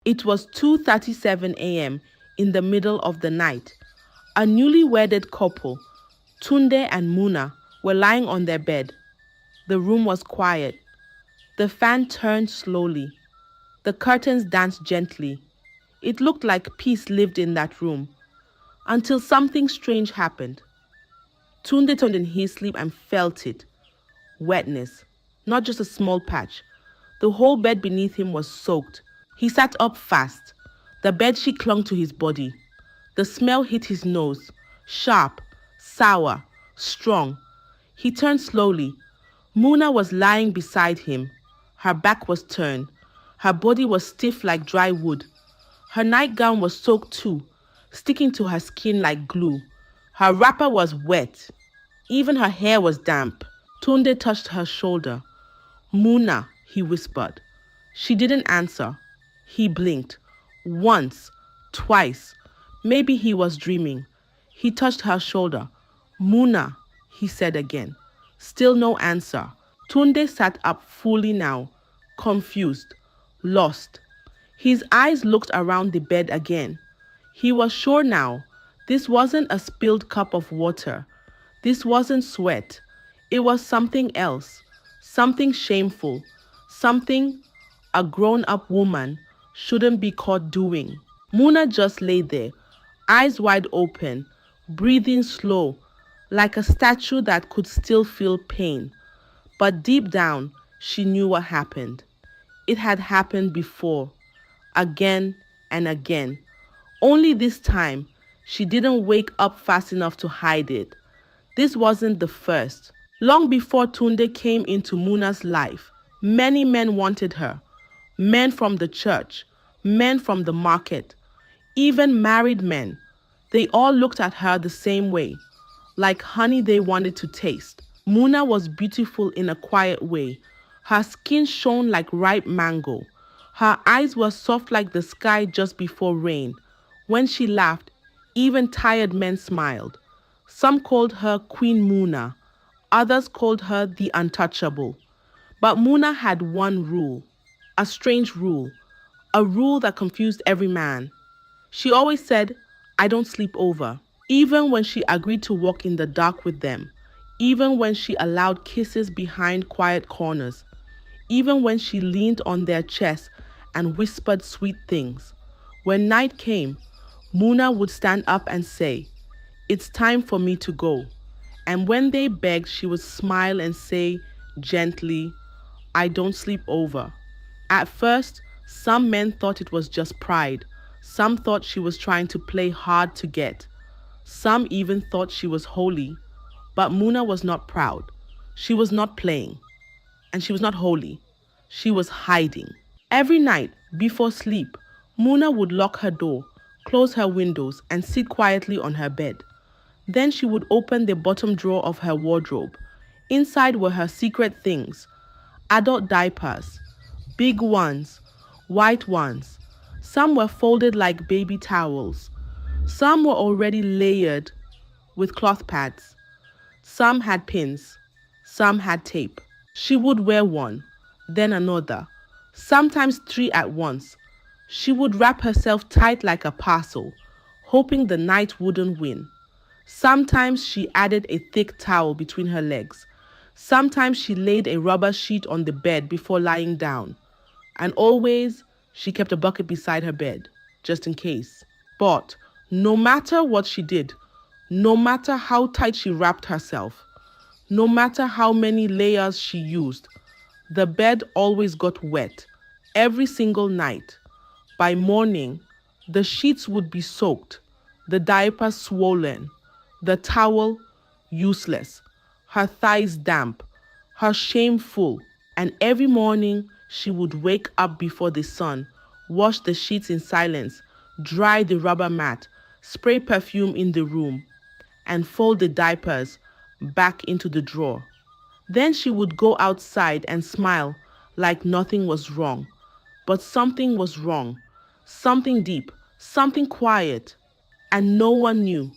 It was 2:37 a.m. in the middle of the night. A newly wedded couple, Tunde and Muna, were lying on their bed. The room was quiet. The fan turned slowly. The curtains danced gently. It looked like peace lived in that room. Until something strange happened. Tunde turned in his sleep and felt it. Wetness. Not just a small patch. The whole bed beneath him was soaked. He sat up fast. The bedsheet clung to his body. The smell hit his nose. Sharp, sour, strong. He turned slowly. Muna was lying beside him. Her back was turned. Her body was stiff like dry wood. Her nightgown was soaked too, sticking to her skin like glue. Her wrapper was wet. Even her hair was damp. Tunde touched her shoulder. "Muna," he whispered. She didn't answer. He blinked. Once, twice. Maybe he was dreaming. He touched her shoulder. "Muna," he said again. Still no answer. Tunde sat up fully now, confused, lost. His eyes looked around the bed again. He was sure now. This wasn't a spilled cup of water. This wasn't sweat. It was something else. Something shameful. Something a grown-up woman shouldn't be caught doing. Muna just lay there, eyes wide open, breathing slow, like a statue that could still feel pain. But deep down, she knew what happened. It had happened before, again and again. Only this time, she didn't wake up fast enough to hide it. This wasn't the first. Long before Tunde came into Muna's life, many men wanted her. Men from the church, men from the market, even married men. They all looked at her the same way, like honey they wanted to taste. Muna was beautiful in a quiet way. Her skin shone like ripe mango. Her eyes were soft like the sky just before rain. When she laughed, even tired men smiled. Some called her Queen Muna. Others called her the Untouchable. But Muna had one rule, a strange rule, a rule that confused every man. She always said, "I don't sleep over." Even when she agreed to walk in the dark with them, even when she allowed kisses behind quiet corners, even when she leaned on their chests and whispered sweet things. When night came, Muna would stand up and say, "It's time for me to go." And when they begged, she would smile and say gently, "I don't sleep over." At first, some men thought it was just pride. Some thought she was trying to play hard to get. Some even thought she was holy. But Muna was not proud. She was not playing. And she was not holy. She was hiding. Every night, before sleep, Muna would lock her door, close her windows, and sit quietly on her bed. Then she would open the bottom drawer of her wardrobe. Inside were her secret things: adult diapers, big ones, white ones. Some were folded like baby towels. Some were already layered with cloth pads. Some had pins. Some had tape. She would wear one, then another, sometimes 3 at once. She would wrap herself tight like a parcel, hoping the night wouldn't win. Sometimes she added a thick towel between her legs. Sometimes she laid a rubber sheet on the bed before lying down. And always, she kept a bucket beside her bed, just in case. But no matter what she did, no matter how tight she wrapped herself, no matter how many layers she used, the bed always got wet, every single night. By morning, the sheets would be soaked, the diaper swollen, the towel useless, her thighs damp, her shame full. And every morning, she would wake up before the sun, wash the sheets in silence, dry the rubber mat, spray perfume in the room, and fold the diapers back into the drawer. Then she would go outside and smile like nothing was wrong. But something was wrong, something deep, something quiet, and no one knew.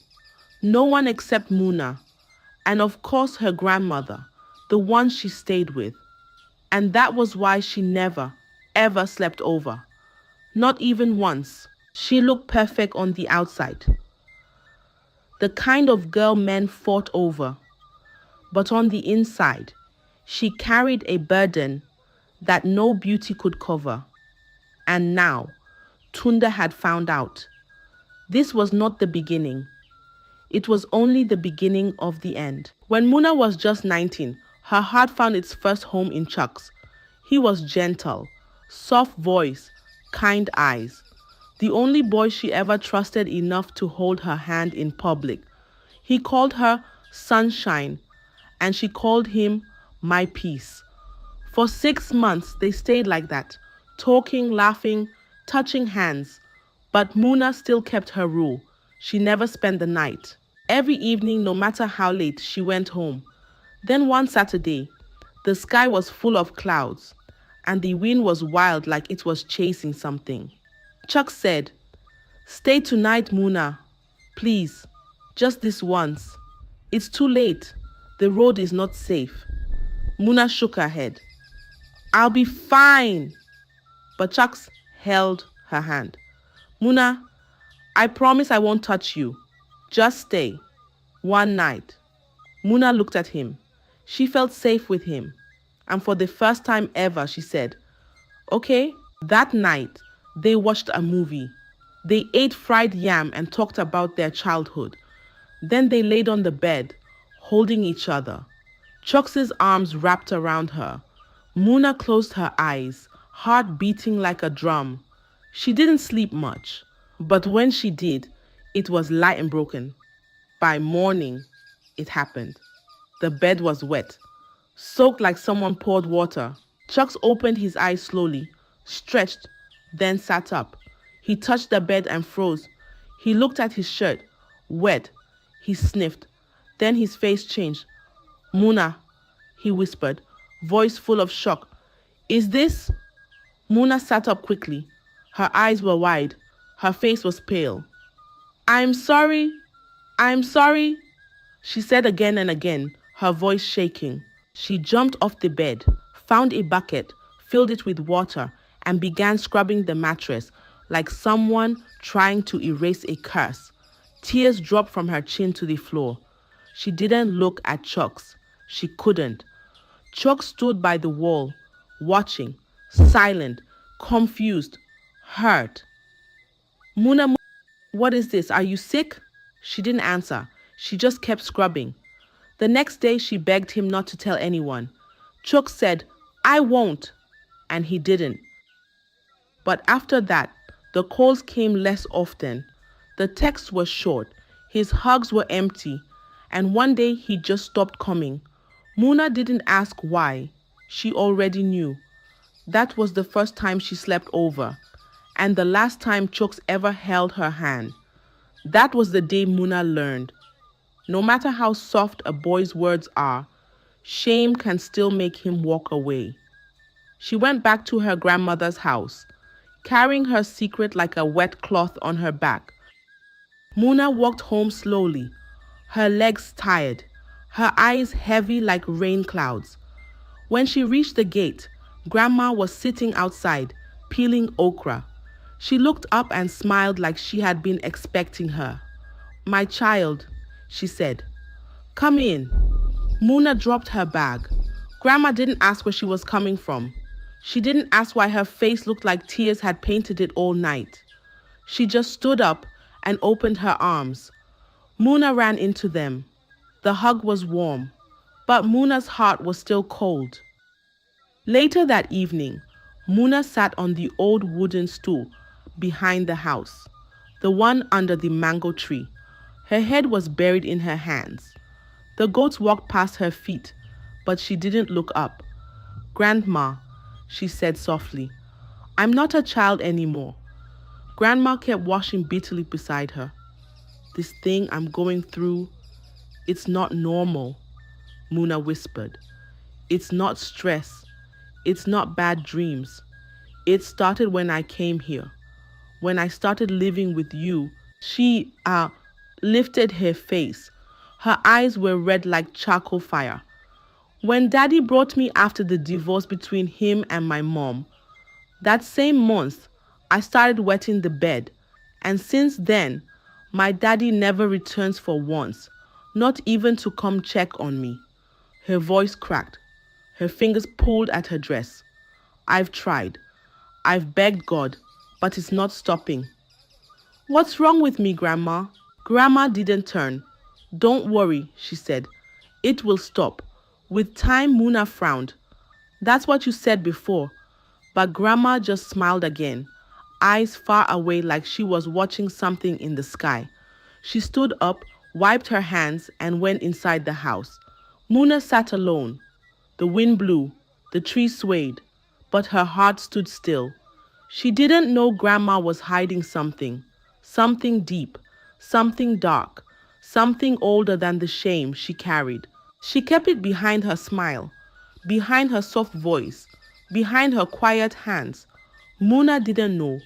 No one except Muna, and of course her grandmother, the one she stayed with. And that was why she never, ever slept over. Not even once. She looked perfect on the outside. The kind of girl men fought over. But on the inside, she carried a burden that no beauty could cover. And now, Tunde had found out. This was not the beginning. It was only the beginning of the end. When Muna was just 19, her heart found its first home in Chuks. He was gentle, soft voice, kind eyes. The only boy she ever trusted enough to hold her hand in public. He called her Sunshine, and she called him My Peace. For 6 months, they stayed like that, talking, laughing, touching hands. But Muna still kept her rule. She never spent the night. Every evening, no matter how late, she went home. Then one Saturday, the sky was full of clouds, and the wind was wild like it was chasing something. Chuck said, "Stay tonight, Muna. Please, just this once. It's too late. The road is not safe." Muna shook her head. "I'll be fine." But Chucks held her hand. "Muna, I promise I won't touch you. Just stay. One night." Muna looked at him. She felt safe with him. And for the first time ever, she said, "Okay." That night, they watched a movie. They ate fried yam and talked about their childhood. Then they laid on the bed, holding each other. Chucks's arms wrapped around her. Muna closed her eyes, heart beating like a drum. She didn't sleep much, but when she did, it was light and broken. By morning, it happened. The bed was wet, soaked like someone poured water. Chucks opened his eyes slowly, stretched, then sat up. He touched the bed and froze. He looked at his shirt, wet. He sniffed. Then his face changed. "Muna," he whispered, voice full of shock. "Is this?" Muna sat up quickly. Her eyes were wide. Her face was pale. "I'm sorry. I'm sorry," she said again and again, her voice shaking. She jumped off the bed, found a bucket, filled it with water, and began scrubbing the mattress like someone trying to erase a curse. Tears dropped from her chin to the floor. She didn't look at Chucks. She couldn't. Chuck stood by the wall, watching, silent, confused, hurt. "Muna, what is this? Are you sick?" She didn't answer. She just kept scrubbing. The next day, she begged him not to tell anyone. Chuck said, "I won't," and he didn't. But after that, the calls came less often. The texts were short. His hugs were empty. And one day, he just stopped coming. Muna didn't ask why. She already knew. That was the first time she slept over, and the last time Chucks ever held her hand. That was the day Muna learned. No matter how soft a boy's words are, shame can still make him walk away. She went back to her grandmother's house, carrying her secret like a wet cloth on her back. Muna walked home slowly, her legs tired, her eyes heavy like rain clouds. When she reached the gate, Grandma was sitting outside, peeling okra. She looked up and smiled like she had been expecting her. "My child," she said. "Come in." Muna dropped her bag. Grandma didn't ask where she was coming from. She didn't ask why her face looked like tears had painted it all night. She just stood up and opened her arms. Muna ran into them. The hug was warm, but Muna's heart was still cold. Later that evening, Muna sat on the old wooden stool behind the house, the one under the mango tree. Her head was buried in her hands. The goats walked past her feet, but she didn't look up. "Grandma," she said softly, "I'm not a child anymore." Grandma kept washing bitterly beside her. "This thing I'm going through, it's not normal," Muna whispered. "It's not stress. It's not bad dreams. It started when I came here. When I started living with you." She lifted her face. Her eyes were red like charcoal fire. "When Daddy brought me after the divorce between him and my mom, that same month, I started wetting the bed, and since then, my daddy never returns for once, not even to come check on me. Her voice cracked. Her fingers pulled at her dress. I've tried. I've begged God, but it's not stopping. What's wrong with me, Grandma? Grandma didn't turn. Don't worry, she said. It will stop. With time, Muna frowned. That's what you said before. But Grandma just smiled again, eyes far away like she was watching something in the sky. She stood up, wiped her hands, and went inside the house. Muna sat alone. The wind blew, the trees swayed, but her heart stood still. She didn't know Grandma was hiding something deep, something dark, something older than the shame she carried. She kept it behind her smile, behind her soft voice, behind her quiet hands. Muna didn't know.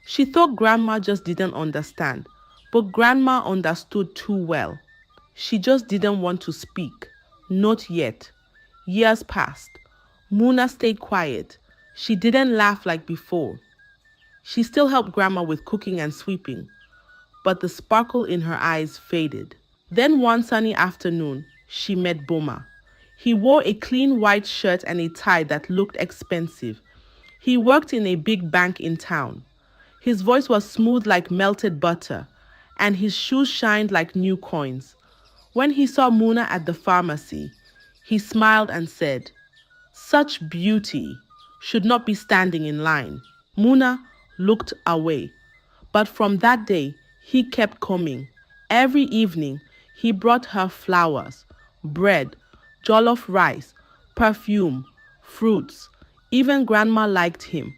She thought Grandma just didn't understand, but Grandma understood too well. She just didn't want to speak. Not yet. Years passed. Muna stayed quiet. She didn't laugh like before. She still helped Grandma with cooking and sweeping, but the sparkle in her eyes faded. Then one sunny afternoon, she met Boma. He wore a clean white shirt and a tie that looked expensive. He worked in a big bank in town. His voice was smooth like melted butter, and his shoes shined like new coins. When he saw Muna at the pharmacy, he smiled and said, "Such beauty should not be standing in line." Muna looked away, but from that day, he kept coming. Every evening, he brought her flowers, bread, jollof rice, perfume, fruits. Even Grandma liked him.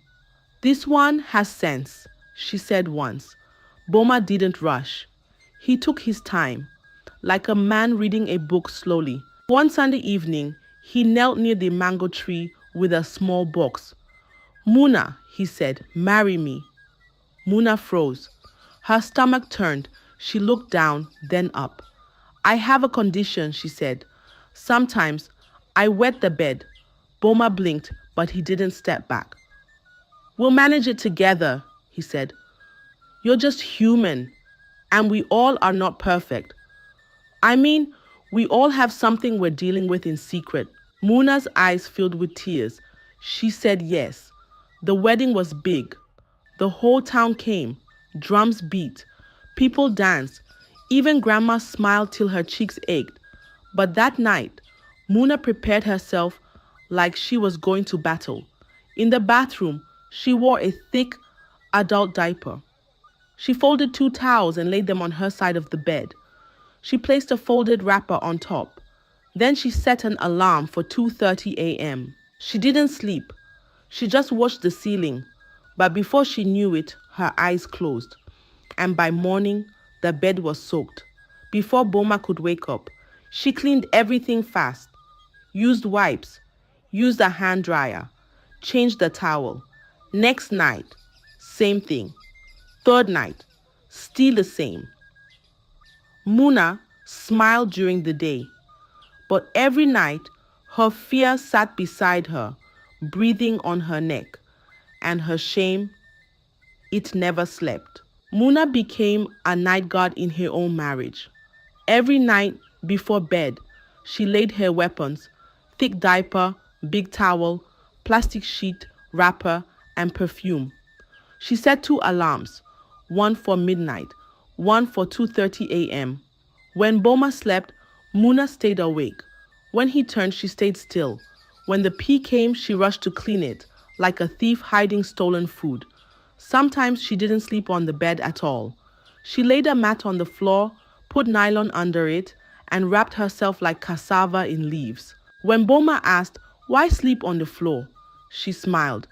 "This one has sense," she said once. Boma didn't rush. He took his time, like a man reading a book slowly. One Sunday evening, he knelt near the mango tree with a small box. "Muna," he said, "marry me." Muna froze. Her stomach turned. She looked down, then up. "I have a condition," she said. "Sometimes I wet the bed." Boma blinked, but he didn't step back. "We'll manage it together," he said. "You're just human, and we all are not perfect. I mean, we all have something we're dealing with in secret." Muna's eyes filled with tears. She said yes. The wedding was big. The whole town came. Drums beat. People danced. Even Grandma smiled till her cheeks ached. But that night, Muna prepared herself like she was going to battle. In the bathroom, she wore a thick adult diaper. She folded 2 towels and laid them on her side of the bed. She placed a folded wrapper on top. Then she set an alarm for 2:30 a.m. She didn't sleep. She just watched the ceiling. But before she knew it, her eyes closed. And by morning, the bed was soaked. Before Boma could wake up, she cleaned everything fast. Used wipes. Used a hand dryer. Changed the towel. Next night, same thing. Third night, still the same. Muna smiled during the day, but every night her fear sat beside her, breathing on her neck, and her shame, it never slept. Muna became a night guard in her own marriage. Every night before bed, she laid her weapons, thick diaper, big towel, plastic sheet, wrapper, and perfume. She set 2 alarms, one for midnight, one for 2:30 a.m. When Boma slept, Muna stayed awake. When he turned, she stayed still. When the pee came, she rushed to clean it, like a thief hiding stolen food. Sometimes she didn't sleep on the bed at all. She laid a mat on the floor, put nylon under it, and wrapped herself like cassava in leaves. When Boma asked, "Why sleep on the floor?" she smiled.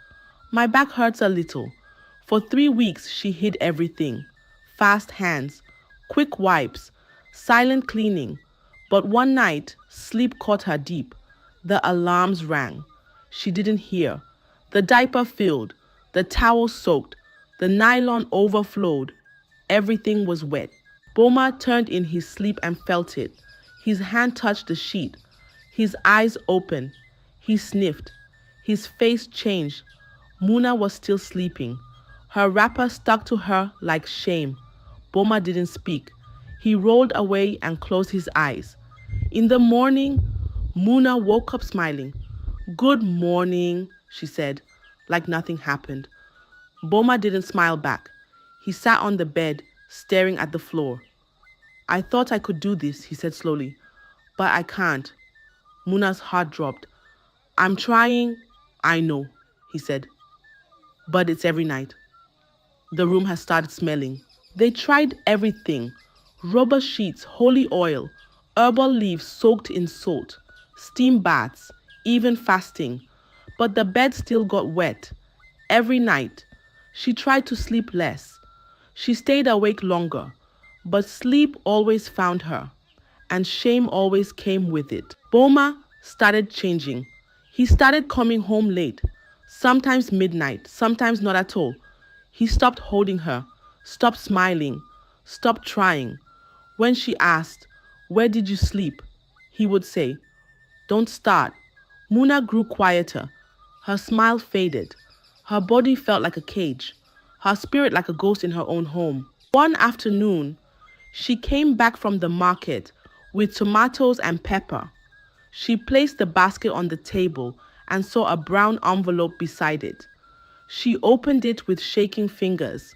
"My back hurts a little." For 3 weeks, she hid everything. Fast hands, quick wipes, silent cleaning. But one night, sleep caught her deep. The alarms rang. She didn't hear. The diaper filled, the towel soaked, the nylon overflowed. Everything was wet. Boma turned in his sleep and felt it. His hand touched the sheet. His eyes opened. He sniffed. His face changed. Muna was still sleeping, Her wrapper stuck to her like shame. Boma didn't speak. He rolled away and closed his eyes. In the morning, Muna woke up smiling. "Good morning," she said, like nothing happened. Boma didn't smile back. He sat on the bed, staring at the floor. "I thought I could do this," he said slowly, "but I can't." Muna's heart dropped. "I'm trying." "I know," he said, "but it's every night." The room has started smelling. They tried everything: rubber sheets, holy oil, herbal leaves soaked in salt, steam baths, even fasting. But the bed still got wet. Every night, she tried to sleep less. She stayed awake longer, but sleep always found her, and shame always came with it. Boma started changing. He started coming home late, sometimes midnight, sometimes not at all. He stopped holding her, stopped smiling, stopped trying. When she asked, "Where did you sleep?" he would say, "Don't start." Muna grew quieter. Her smile faded. Her body felt like a cage, her spirit like a ghost in her own home. One afternoon, she came back from the market with tomatoes and pepper. She placed the basket on the table and saw a brown envelope beside it. She opened it with shaking fingers.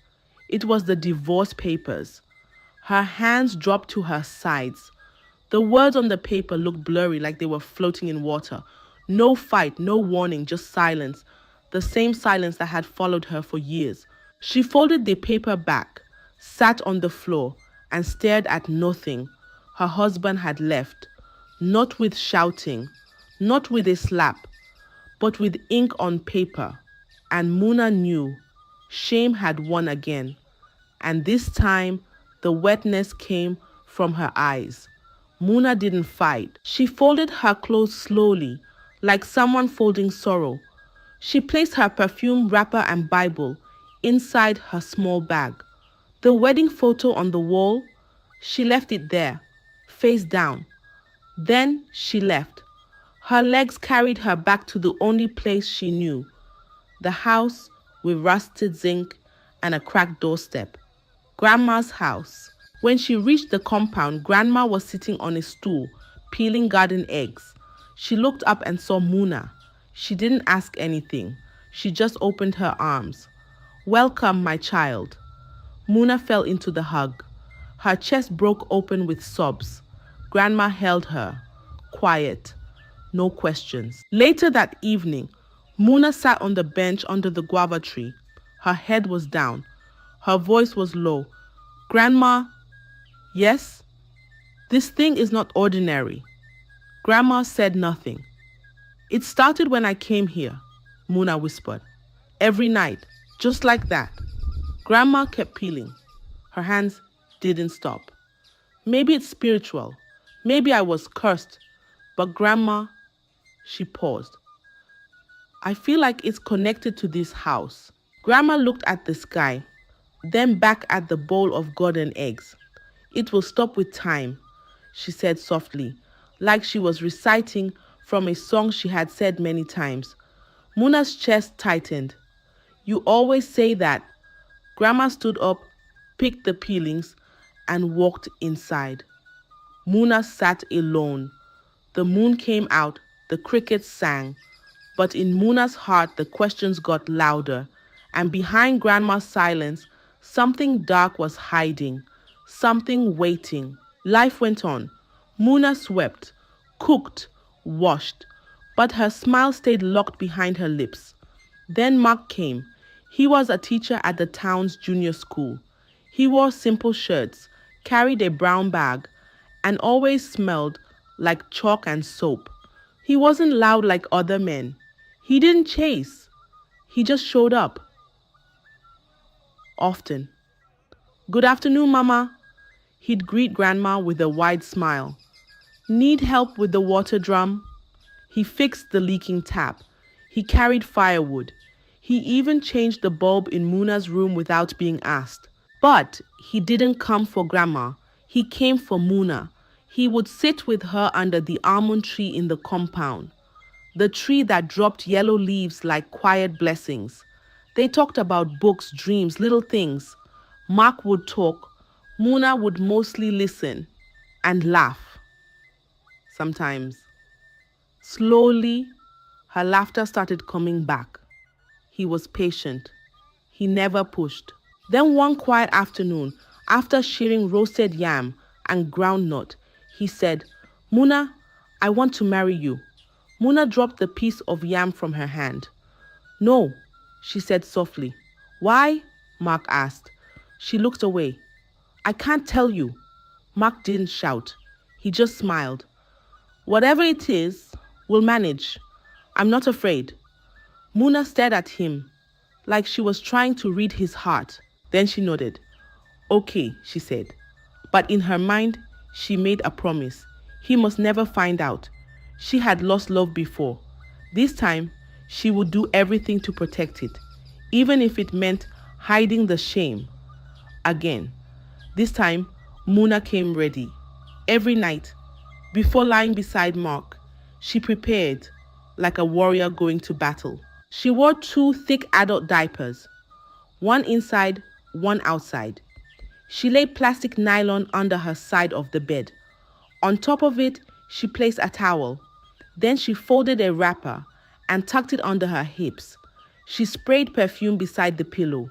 It was the divorce papers. Her hands dropped to her sides. The words on the paper looked blurry, like they were floating in water. No fight, no warning, just silence. The same silence that had followed her for years. She folded the paper back, sat on the floor, and stared at nothing. Her husband had left, not with shouting, not with a slap, but with ink on paper. And Muna knew shame had won again. And this time, the wetness came from her eyes. Muna didn't fight. She folded her clothes slowly, like someone folding sorrow. She placed her perfume wrapper and Bible inside her small bag. The wedding photo on the wall, she left it there, face down. Then she left. Her legs carried her back to the only place she knew, the house with rusted zinc and a cracked doorstep. Grandma's house. When she reached the compound, Grandma was sitting on a stool, peeling garden eggs. She looked up and saw Muna. She didn't ask anything. She just opened her arms. "Welcome, my child." Muna fell into the hug. Her chest broke open with sobs. Grandma held her, quiet, no questions. Later that evening, Muna sat on the bench under the guava tree. Her head was down. Her voice was low. "Grandma." "Yes?" "This thing is not ordinary." Grandma said nothing. "It started when I came here," Muna whispered. "Every night, just like that." Grandma kept peeling. Her hands didn't stop. "Maybe it's spiritual. Maybe I was cursed. But Grandma," she paused, "I feel like it's connected to this house." Grandma looked at the sky, then back at the bowl of golden eggs. "It will stop with time," she said softly, like she was reciting from a song she had said many times. Muna's chest tightened. "You always say that." Grandma stood up, picked the peelings, and walked inside. Muna sat alone. The moon came out, the crickets sang. But in Muna's heart, the questions got louder. And behind Grandma's silence, something dark was hiding, something waiting. Life went on. Muna swept, cooked, washed, but her smile stayed locked behind her lips. Then Mark came. He was a teacher at the town's junior school. He wore simple shirts, carried a brown bag, and always smelled like chalk and soap. He wasn't loud like other men. He didn't chase. He just showed up. Often. "Good afternoon, Mama." He'd greet Grandma with a wide smile. "Need help with the water drum?" He fixed the leaking tap. He carried firewood. He even changed the bulb in Muna's room without being asked. But he didn't come for Grandma. He came for Muna. He would sit with her under the almond tree in the compound, the tree that dropped yellow leaves like quiet blessings. They talked about books, dreams, little things. Mark would talk. Muna would mostly listen and laugh sometimes. Slowly, her laughter started coming back. He was patient. He never pushed. Then one quiet afternoon, after shearing roasted yam and groundnut, he said, Muna, I want to marry you. Muna dropped the piece of yam from her hand. No, she said softly. Why? Mark asked. She looked away. I can't tell you. Mark didn't shout. He just smiled. Whatever it is, we'll manage. I'm not afraid. Muna stared at him like she was trying to read his heart. Then she nodded. Okay, she said. But in her mind, she made a promise. He must never find out. She had lost love before. This time, she would do everything to protect it, even if it meant hiding the shame. Again, this time, Muna came ready. Every night, before lying beside Mark, she prepared like a warrior going to battle. She wore 2 thick adult diapers, one inside, one outside. She laid plastic nylon under her side of the bed. On top of it, she placed a towel. Then she folded a wrapper and tucked it under her hips. She sprayed perfume beside the pillow.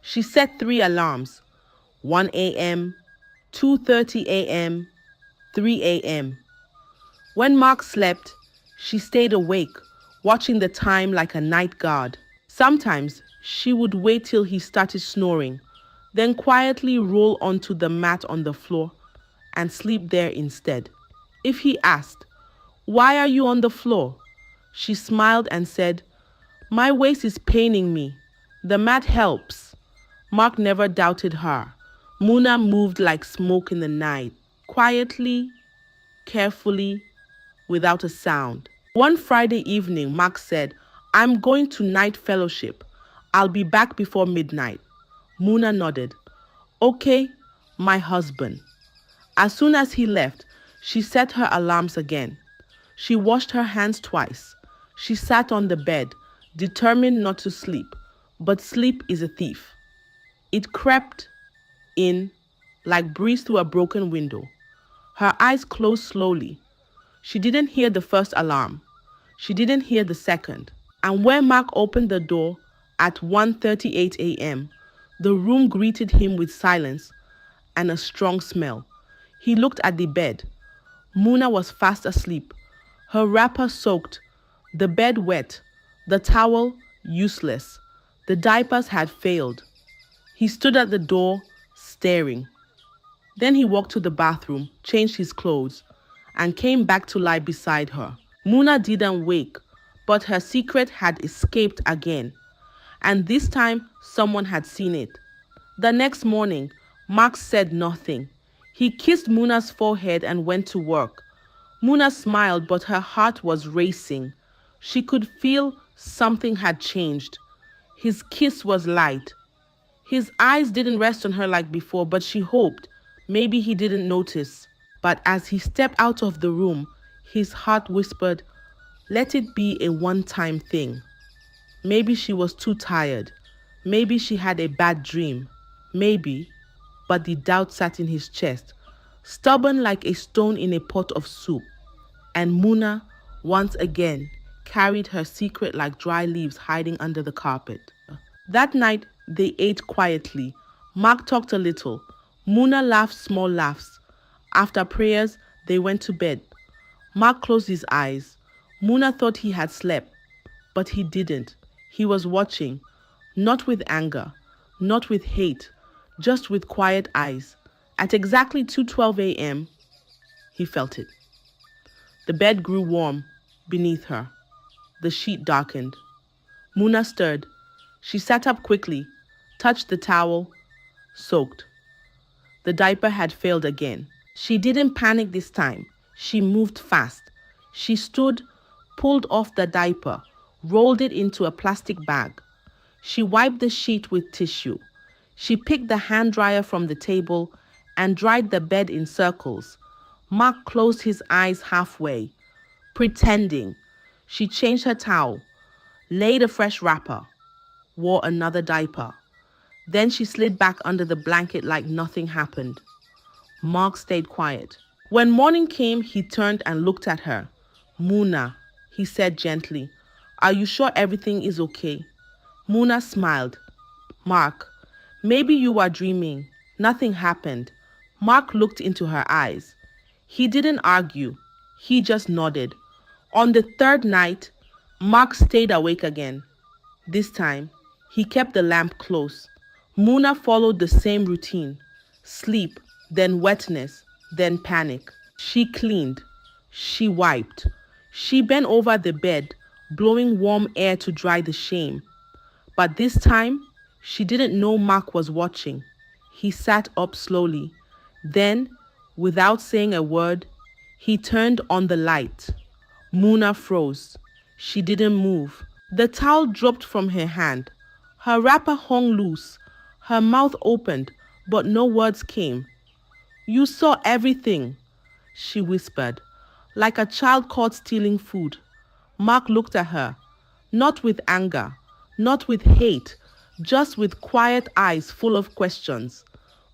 She set 3 alarms, 1 a.m., 2:30 a.m., 3 a.m. When Mark slept, she stayed awake, watching the time like a night guard. Sometimes she would wait till he started snoring, then quietly roll onto the mat on the floor and sleep there instead. If he asked, "Why are you on the floor?" she smiled and said, "My waist is paining me. The mat helps." Mark never doubted her. Muna moved like smoke in the night, quietly, carefully, without a sound. One Friday evening, Mark said, "I'm going to night fellowship. I'll be back before midnight." Muna nodded. "Okay, my husband." As soon as he left, she set her alarms again. She washed her hands twice. She sat on the bed, determined not to sleep. But sleep is a thief. It crept in like breeze through a broken window. Her eyes closed slowly. She didn't hear the first alarm. She didn't hear the second. And when Mark opened the door at 1:38 a.m., the room greeted him with silence and a strong smell. He looked at the bed. Muna was fast asleep, her wrapper soaked, the bed wet, the towel useless. The diapers had failed. He stood at the door, staring. Then he walked to the bathroom, changed his clothes, and came back to lie beside her. Muna didn't wake, but her secret had escaped again. And this time, someone had seen it. The next morning, Mark said nothing. He kissed Muna's forehead and went to work. Muna smiled, but her heart was racing. She could feel something had changed. His kiss was light. His eyes didn't rest on her like before, but she hoped maybe he didn't notice. But as he stepped out of the room, his heart whispered, "Let it be a one-time thing." Maybe she was too tired. Maybe she had a bad dream. Maybe, but the doubt sat in his chest, stubborn like a stone in a pot of soup. And Muna, once again, carried her secret like dry leaves hiding under the carpet. That night, they ate quietly. Mark talked a little. Muna laughed small laughs. After prayers, they went to bed. Mark closed his eyes. Muna thought he had slept, but he didn't. He was watching, not with anger, not with hate, just with quiet eyes. At exactly 2:12 a.m., he felt it. The bed grew warm beneath her. The sheet darkened. Muna stirred. She sat up quickly, touched the towel, soaked. The diaper had failed again. She didn't panic this time. She moved fast. She stood, pulled off the diaper, rolled it into a plastic bag. She wiped the sheet with tissue. She picked the hand dryer from the table and dried the bed in circles. Mark closed his eyes halfway, pretending. She changed her towel, laid a fresh wrapper. wore another diaper. Then she slid back under the blanket like nothing happened. Mark stayed quiet. When morning came, he turned and looked at her. Muna, he said gently, are you sure everything is okay? Muna smiled. Mark, maybe you are dreaming. Nothing happened. Mark looked into her eyes. He didn't argue. He just nodded. On the third night, Mark stayed awake again. This time, he kept the lamp close. Muna followed the same routine. Sleep, then wetness, then panic. She cleaned. She wiped. She bent over the bed, blowing warm air to dry the shame. But this time, she didn't know Mark was watching. He sat up slowly. Then, without saying a word, he turned on the light. Muna froze. She didn't move. The towel dropped from her hand. Her wrapper hung loose. Her mouth opened, but no words came. You saw everything, she whispered, like a child caught stealing food. Mark looked at her, not with anger, not with hate, just with quiet eyes full of questions.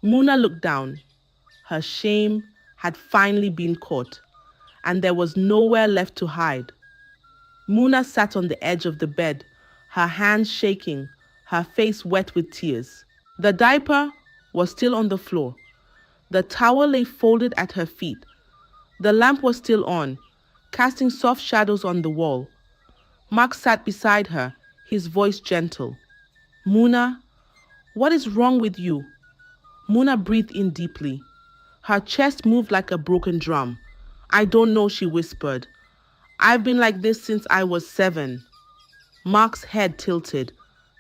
Muna looked down. Her shame had finally been caught, and there was nowhere left to hide. Muna sat on the edge of the bed, her hands shaking, her face wet with tears. The diaper was still on the floor. The towel lay folded at her feet. The lamp was still on, casting soft shadows on the wall. Mark sat beside her, his voice gentle. Muna, what is wrong with you? Muna breathed in deeply. Her chest moved like a broken drum. I don't know, she whispered. I've been like this since I was 7. Mark's head tilted.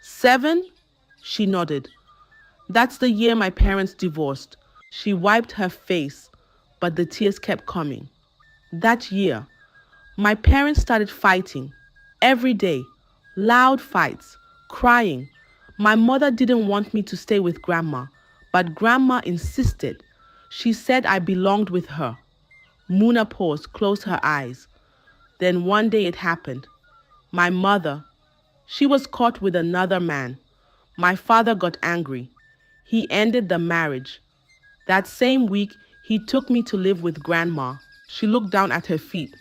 7? She nodded. That's the year my parents divorced. She wiped her face, but the tears kept coming. That year, my parents started fighting. Every day, loud fights, crying. My mother didn't want me to stay with Grandma, but Grandma insisted. She said I belonged with her. Muna paused, closed her eyes. Then one day it happened. My mother, she was caught with another man. My father got angry. He ended the marriage. That same week, he took me to live with Grandma. She looked down at her feet.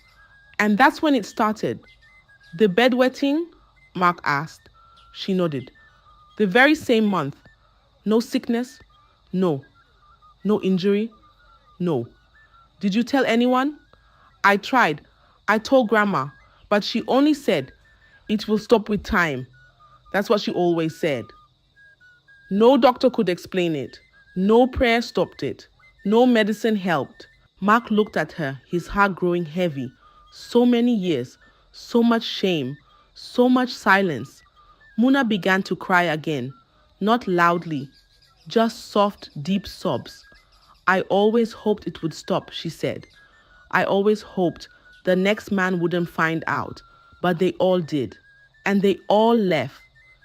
And that's when it started. The bedwetting? Mark asked. She nodded. The very same month. No sickness? No. No injury? No. Did you tell anyone? I tried. I told Grandma, but she only said, it will stop with time. That's what she always said. No doctor could explain it. No prayer stopped it. No medicine helped. Mark looked at her, his heart growing heavy. So many years, so much shame, so much silence. Muna began to cry again, not loudly, just soft, deep sobs. I always hoped it would stop, she said. I always hoped the next man wouldn't find out, but they all did. And they all left.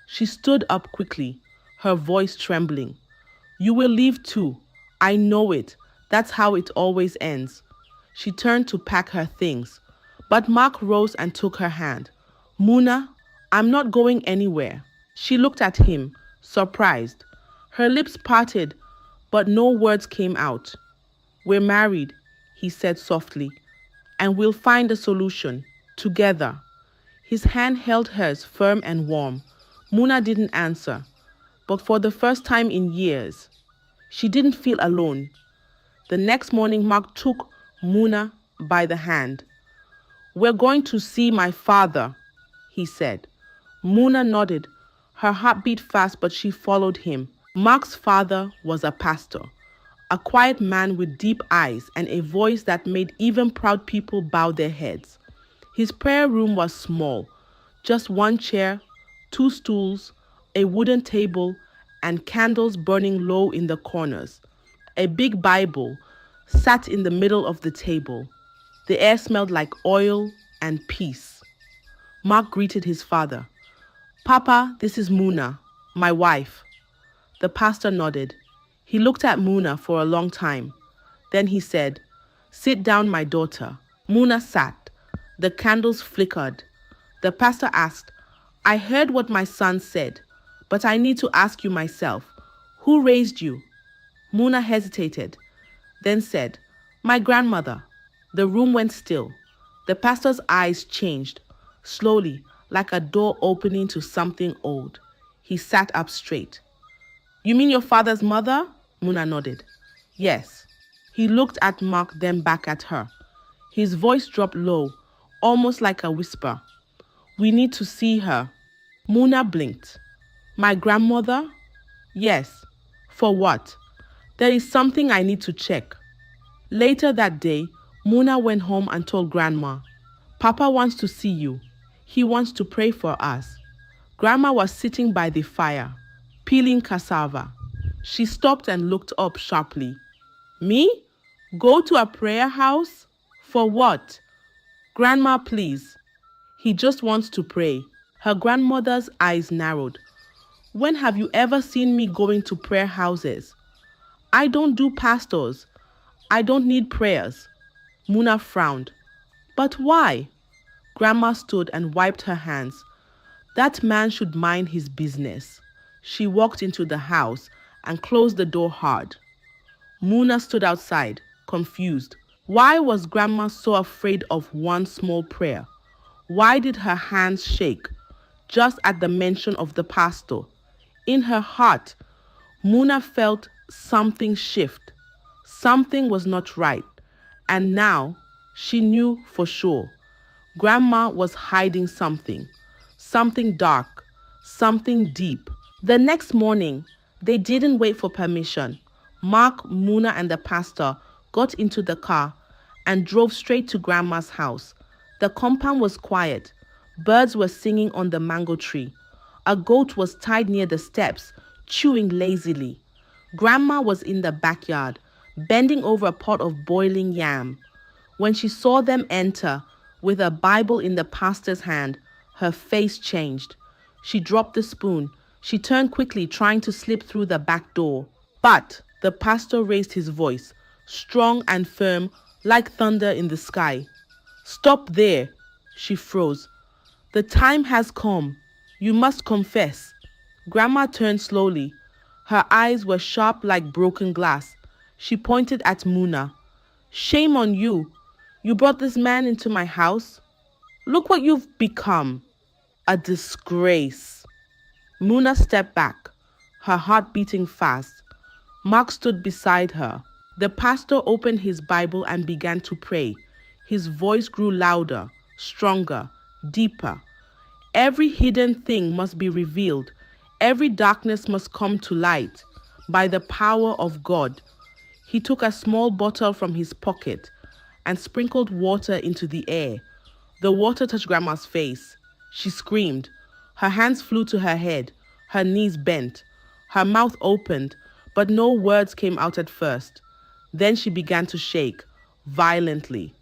She stood up quickly, her voice trembling. You will leave too. I know it. That's how it always ends. She turned to pack her things, but Mark rose and took her hand. Muna, I'm not going anywhere. She looked at him, surprised. Her lips parted, but no words came out. We're married, he said softly, and we'll find a solution, together. His hand held hers firm and warm. Muna didn't answer, but for the first time in years, she didn't feel alone. The next morning, Mark took Muna by the hand. We're going to see my father, he said. Muna nodded. Her heart beat fast, but she followed him. Mark's father was a pastor, a quiet man with deep eyes and a voice that made even proud people bow their heads. His prayer room was small, just one chair, 2 stools, a wooden table, and candles burning low in the corners. A big Bible sat in the middle of the table. The air smelled like oil and peace. Mark greeted his father. Papa, this is Muna, my wife. The pastor nodded. He looked at Muna for a long time. Then he said, Sit down, my daughter. Muna sat. The candles flickered. The pastor asked, I heard what my son said. but I need to ask you myself, who raised you? Muna hesitated, then said, my grandmother. The room went still. The pastor's eyes changed, slowly, like a door opening to something old. He sat up straight. You mean your father's mother? Muna nodded. Yes. He looked at Mark, then back at her. His voice dropped low, almost like a whisper. We need to see her. Muna blinked. My grandmother? Yes. For what? There is something I need to check. Later that day, Muna went home and told Grandma, Papa wants to see you. He wants to pray for us. Grandma was sitting by the fire, peeling cassava. She stopped and looked up sharply. Me? Go to a prayer house? For what? Grandma, please. He just wants to pray. Her grandmother's eyes narrowed. When have you ever seen me going to prayer houses? I don't do pastors. I don't need prayers. Muna frowned. But why? Grandma stood and wiped her hands. That man should mind his business. She walked into the house and closed the door hard. Muna stood outside, confused. Why was Grandma so afraid of one small prayer? Why did her hands shake just at the mention of the pastor? In her heart, Muna felt something shift. Something was not right. And now she knew for sure. Grandma was hiding something. Something dark. Something deep. The next morning, they didn't wait for permission. Mark, Muna, and the pastor got into the car and drove straight to Grandma's house. The compound was quiet. Birds were singing on the mango tree. A goat was tied near the steps, chewing lazily. Grandma was in the backyard, bending over a pot of boiling yam. When she saw them enter, with a Bible in the pastor's hand, her face changed. She dropped the spoon. She turned quickly, trying to slip through the back door. But the pastor raised his voice, strong and firm, like thunder in the sky. Stop there. She froze. The time has come. You must confess. Grandma turned slowly. Her eyes were sharp like broken glass. She pointed at Muna. Shame on you. You brought this man into my house. Look what you've become. A disgrace. Muna stepped back, her heart beating fast. Mark stood beside her. The pastor opened his Bible and began to pray. His voice grew louder, stronger, deeper. Every hidden thing must be revealed. Every darkness must come to light by the power of God. He took a small bottle from his pocket and sprinkled water into the air. The water touched Grandma's face. She screamed. Her hands flew to her head. Her knees bent. Her mouth opened, but no words came out at first. Then she began to shake, violently,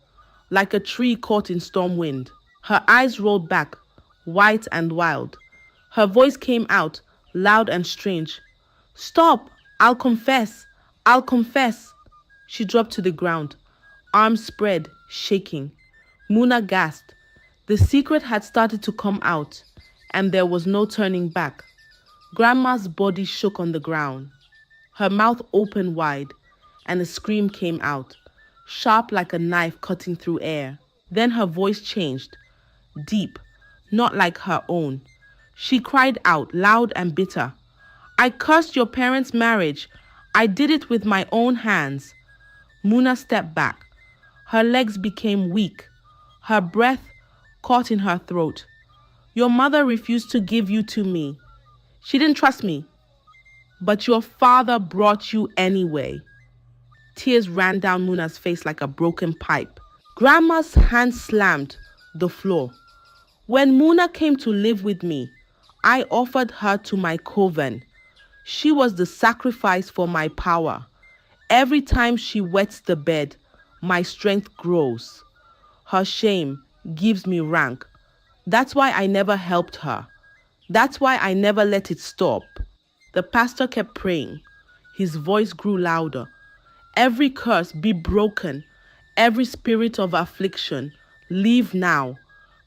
like a tree caught in storm wind. Her eyes rolled back, white and wild. Her voice came out, loud and strange. Stop! I'll confess! I'll confess! She dropped to the ground, arms spread, shaking. Muna gasped. The secret had started to come out, and there was no turning back. Grandma's body shook on the ground. Her mouth opened wide, and a scream came out, sharp like a knife cutting through air. Then her voice changed, deep, not like her own. She cried out, loud and bitter. I cursed your parents' marriage. I did it with my own hands. Muna stepped back. Her legs became weak. Her breath caught in her throat. Your mother refused to give you to me. She didn't trust me. But your father brought you anyway. Tears ran down Muna's face like a broken pipe. Grandma's hand slammed the floor. When Muna came to live with me, I offered her to my coven. She was the sacrifice for my power. Every time she wets the bed, my strength grows. Her shame gives me rank. That's why I never helped her. That's why I never let it stop. The pastor kept praying. His voice grew louder. Every curse be broken. Every spirit of affliction, leave now.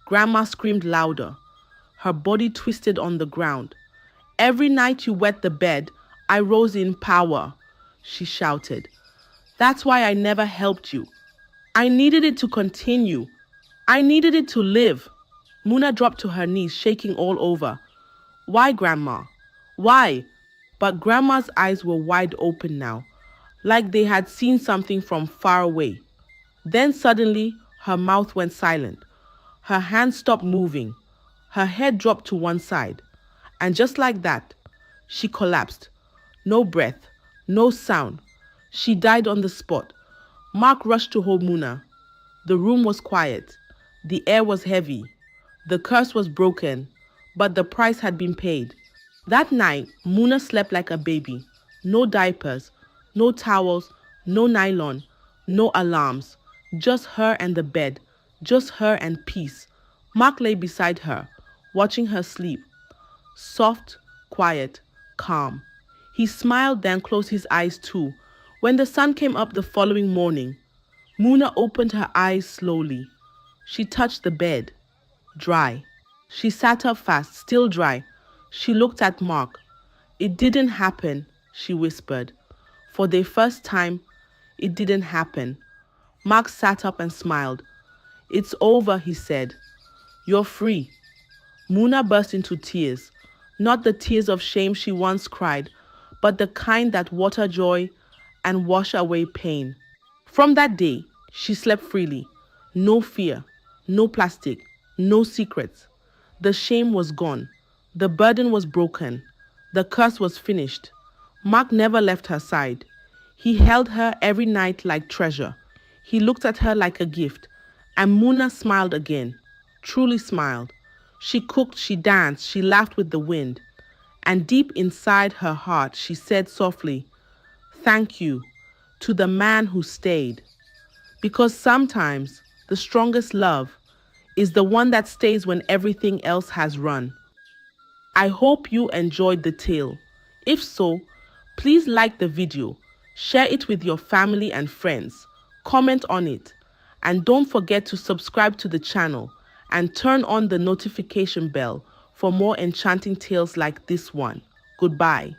Grandma screamed louder. Her body twisted on the ground. Every night you wet the bed, I rose in power, she shouted. That's why I never helped you. I needed it to continue. I needed it to live. Muna dropped to her knees, shaking all over. Why, Grandma? Why? But Grandma's eyes were wide open now, like they had seen something from far away. Then suddenly, her mouth went silent. Her hands stopped moving. Her head dropped to one side. And just like that, she collapsed. No breath, no sound. She died on the spot. Mark rushed to hold Muna. The room was quiet. The air was heavy. The curse was broken, but the price had been paid. That night, Muna slept like a baby. No diapers, no towels, no nylon, no alarms. Just her and the bed. Just her and peace. Mark lay beside her, watching her sleep. Soft, quiet, calm. He smiled, then closed his eyes too. When the sun came up the following morning, Muna opened her eyes slowly. She touched the bed. Dry. She sat up fast, still dry. She looked at Mark. It didn't happen, she whispered. For the first time, it didn't happen. Mark sat up and smiled. It's over, he said. You're free. Muna burst into tears. Not the tears of shame she once cried, but the kind that water joy and wash away pain. From that day, she slept freely. No fear, no plastic, no secrets. The shame was gone. The burden was broken. The curse was finished. Mark never left her side. He held her every night like treasure. He looked at her like a gift. And Muna smiled again, truly smiled. She cooked, she danced, she laughed with the wind. And deep inside her heart, she said softly, "Thank you to the man who stayed." Because sometimes the strongest love is the one that stays when everything else has run. I hope you enjoyed the tale. If so, please like the video, share it with your family and friends, comment on it, and don't forget to subscribe to the channel and turn on the notification bell for more enchanting tales like this one. Goodbye.